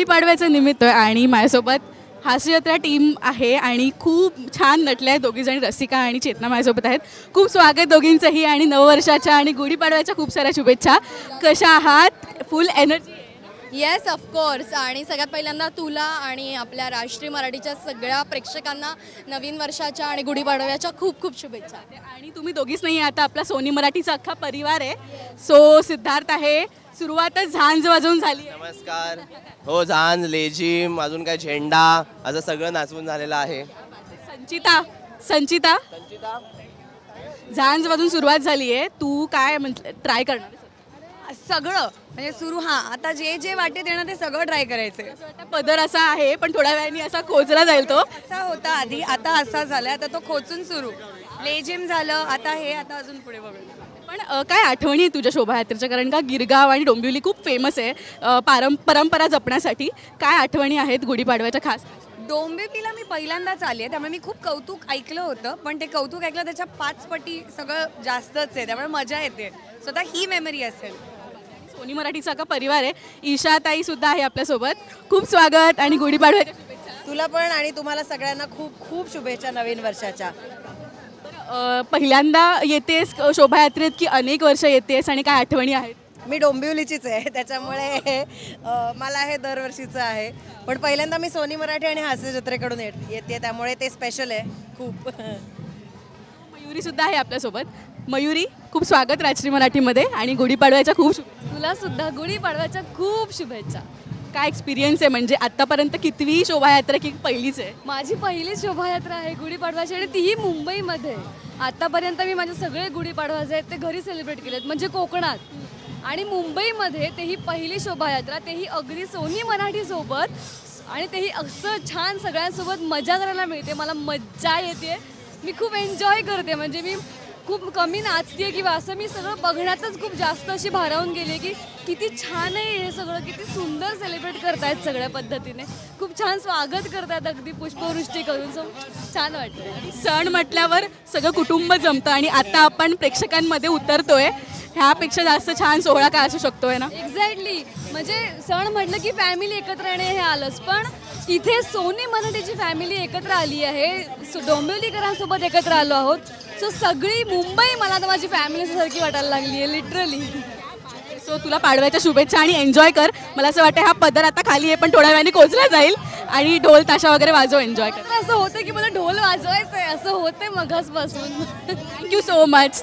गुढीपाडव्याचं निमित्त आहे आणि माझ्यासोबत हास्यजत्रा टीम आहे आणि खूप छान नटल्या आहेत दोघीजणी. रसिका आणि चेतना माझ्यासोबत आहेत. खूप स्वागत दोघींचंही आणि नववर्षाच्या आणि गुढीपाडव्याच्या खूप साऱ्या शुभेच्छा. कशा आहात? फुल एनर्जी? Yes of course. आणि सगळ्यात पहिल्यांदा तुला आणि आपल्या राष्ट्रीय मराठीच्या सगळ्या प्रेक्षकांना नवीन वर्षाच्या आणि गुढीपाडव्याच्या खूप खूप शुभेच्छा. आणि तुम्ही दोघीच नाही, आता आपला सोनी मराठीचा अख्खा परिवार आहे. सो सिद्धार्थ आहे. सुरुवातच झांज वाजवून झाली. नमस्कार. हो, झांज, लेझिम, अजून काय झेंडा असं सगळं नाचवून झालेलं आहे. संचिता संचिता झांज वाजून सुरुवात झाली आहे. तू काय ट्राय करणार? सगळं म्हणजे सुरू. हां, आता जे जे वाटेत येणार ते सगळं ट्राय करायचं. पदर असा आहे पण थोड्या वेळाने असा खोचला जाईल. तो असा होता आधी, आता असा झाला. आता तो खोचून सुरू. लेझिम झालं, आता हे, आता अजून पुढे बघूया. पण काय आठवणी आहे तुझ्या शोभायात्रेच्या? कारण का गिरगाव आणि डोंबिवली खूप फेमस आहे परंपरा जपण्यासाठी. काय आठवणी आहेत गुढीपाडव्याच्या खास? डोंबिवलीला मी पहिल्यांदाच आली आहे, त्यामुळे मी खूप कौतुक ऐकलं होतं. पण ते कौतुक ऐकलं त्याच्या 5 पटी सगळं जास्तच आहे, त्यामुळे मजा येते. स्वतः ही मेमरी असेल. सोनी मराठीचा का परिवार आहे. ईशाताई सुद्धा आहे आपल्यासोबत. खूप स्वागत आणि गुढीपाडव्याच्या शुभेच्छा. तुला पण आणि तुम्हाला सगळ्यांना खूप खूप शुभेच्छा नवीन वर्षाच्या. पहिल्यांदा येतेस शोभायात्रेत की अनेक वर्ष येतेस आणि काय आठवणी आहेत? मी डोंबिवलीचीच आहे, त्याच्यामुळे मला हे दरवर्षीचं आहे. पण पहिल्यांदा मी सोनी मराठी आणि हास्य जत्रेकडून येते, त्यामुळे ते स्पेशल आहे खूप. मयुरी सुद्धा आहे आपल्यासोबत. मयुरी, खूप स्वागत राष्ट्रीय मराठीमध्ये आणि गुढीपाडव्याच्या खूप शुभेच्छा. तुला सुद्धा गुढीपाडव्याच्या खूप शुभेच्छा. काय एक्सपिरियन्स आहे? म्हणजे आतापर्यंत कितवी शोभायात्रा की पहिलीच आहे? माझी पहिली शोभायात्रा आहे गुढीपाडव्याची आणि तीही मुंबईमध्ये. आतापर्यंत मी माझे सगळे गुढीपाडवाचे आहेत ते घरी सेलिब्रेट केलेत, म्हणजे कोकणात. आणि मुंबईमध्ये तेही पहिली शोभायात्रा, तेही अगदी सोनी मराठीसोबत. आणि तेही असं छान सगळ्यांसोबत मजा करायला मिळते. मला मज्जा येते, मी खूप एन्जॉय करते. म्हणजे मी खूप कमी नाचते किंवा असं, मी सगळं बघण्यातच खूप जास्त अशी भारावून गेले की किती छान आहे हे सगळं, किती सुंदर सेलिब्रेट करतायत सगळ्या पद्धतीने. खूप छान स्वागत करतात, अगदी पुष्पवृष्टी करून. सो छान वाटतं. सण म्हटल्यावर सगळं कुटुंब जमतं आणि आता आपण प्रेक्षकांमध्ये उतरतोय. ह्यापेक्षा जास्त छान सोहळा काय असू शकतोय ना? एक्झॅक्टली. म्हणजे सण म्हटलं की फॅमिली एकत्र येणे हे आलंच, पण इथे सोनी मराठीची फॅमिली एकत्र आली आहे. डोंबिवलीकरांसोबत एकत्र आलो आहोत. सो सगळी मुंबई मला तर माझी फॅमिलीसारखी वाटायला लागली आहे, लिटरली. सो तुला पाडव्याच्या शुभेच्छा आणि एन्जॉय कर. मला असं वाटतं हा पदर आता खाली आहे पण थोड्या वेळाने कोचला जाईल आणि ढोल ताशा वगैरे वाजव, एन्जॉय कर. असं होतं की मला ढोल वाजवायचं आहे, असं होतं मगासपासून. Thank you so much.